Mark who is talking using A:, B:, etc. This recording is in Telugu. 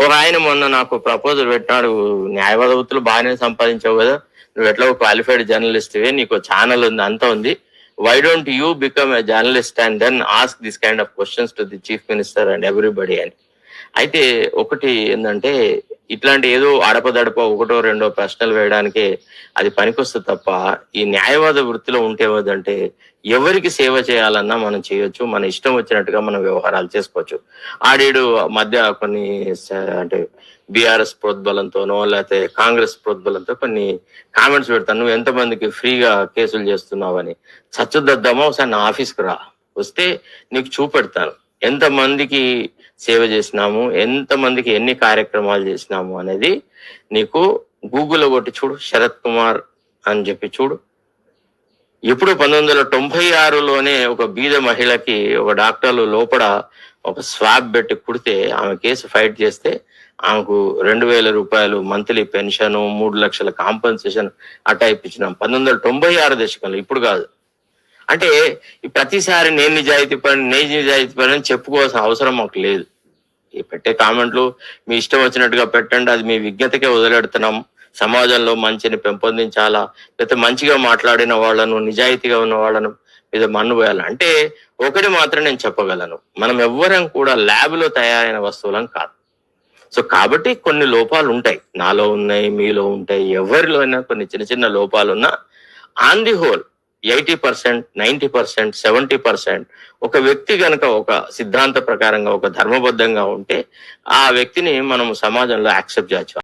A: ఒక ఆయన మొన్న నాకు ప్రపోజల్ పెట్టినాడు, న్యాయవాద వృత్తులు బాగానే సంపాదించావు కదా, నువ్వు ఎట్లా క్వాలిఫైడ్ జర్నలిస్ట్వే, నీకు ఛానల్ ఉంది, అంతా ఉంది, why don't you become a journalist and then ask this kind of questions to the chief minister and everybody అని. అయితే ఒకటి ఏంటంటే, ఇట్లాంటి ఏదో అడపదడప ఒకటో రెండో ప్రశ్నలు వేయడానికే అది పనికొస్తుంది తప్ప, ఈ న్యాయవాద వృత్తిలో ఉంటే ఏమవుతుందంటే ఎవరికి సేవ చేయాలన్నా మనం చేయొచ్చు, మన ఇష్టం వచ్చినట్టుగా మనం వ్యవహారాలు చేసుకోవచ్చు. ఆడేడు మధ్య కొన్ని అంటే బీఆర్ఎస్ ప్రోద్బలంతోనో లేకపోతే కాంగ్రెస్ ప్రోద్బలంతో కొన్ని కామెంట్స్ పెడతాను, నువ్వు ఎంతమందికి ఫ్రీగా కేసులు చేస్తున్నావని. చచ్చుద్దామా ఒకసారి నా ఆఫీస్కి రా, వస్తే నీకు చూపెడతాను ఎంతమందికి సేవ చేసినాము, ఎంతమందికి ఎన్ని కార్యక్రమాలు చేసినాము అనేది. నీకు గూగుల్లో కొట్టి చూడు, శరత్ కుమార్ అని చెప్పి చూడు. ఇప్పుడు 1996లోనే ఒక బీద మహిళకి ఒక డాక్టర్లు లోపల ఒక స్వాబ్ పెట్టి కుడితే ఆమె కేసు ఫైట్ చేస్తే ఆమెకు 2,000 రూపాయలు మంత్లీ పెన్షన్, 3 లక్షల కాంపన్సేషన్ అట్టా ఇప్పించినాం 1996 దశకంలో, ఇప్పుడు కాదు. అంటే ప్రతిసారి నేను నిజాయితీ పని అని చెప్పుకోవాల్సిన అవసరం మాకు లేదు. ఈ పెట్టే కామెంట్లు మీ ఇష్టం వచ్చినట్టుగా పెట్టండి, అది మీ విజ్ఞతకే వదిలేడుతున్నాం. సమాజంలో మంచిని పెంపొందించాలా, లేకపోతే మంచిగా మాట్లాడిన వాళ్ళను, నిజాయితీగా ఉన్న వాళ్ళను మీద మన్ను పోయాలి అంటే ఒకటి మాత్రం నేను చెప్పగలను, మనం ఎవ్వరం కూడా ల్యాబ్లో తయారైన వస్తువులం కాదు. సో కాబట్టి కొన్ని లోపాలు ఉంటాయి, నాలో ఉన్నాయి, మీలో ఉంటాయి, ఎవరిలో అయినా కొన్ని చిన్న చిన్న లోపాలు ఉన్నా ఆన్ ది హోల్ 80%, 90%, 70% ఒక వ్యక్తి గనక ఒక సిద్ధాంత ప్రకారంగా ఒక ధర్మబద్ధంగా ఉంటే ఆ వ్యక్తిని మనం సమాజంలో యాక్సెప్ట్ చేయొచ్చు.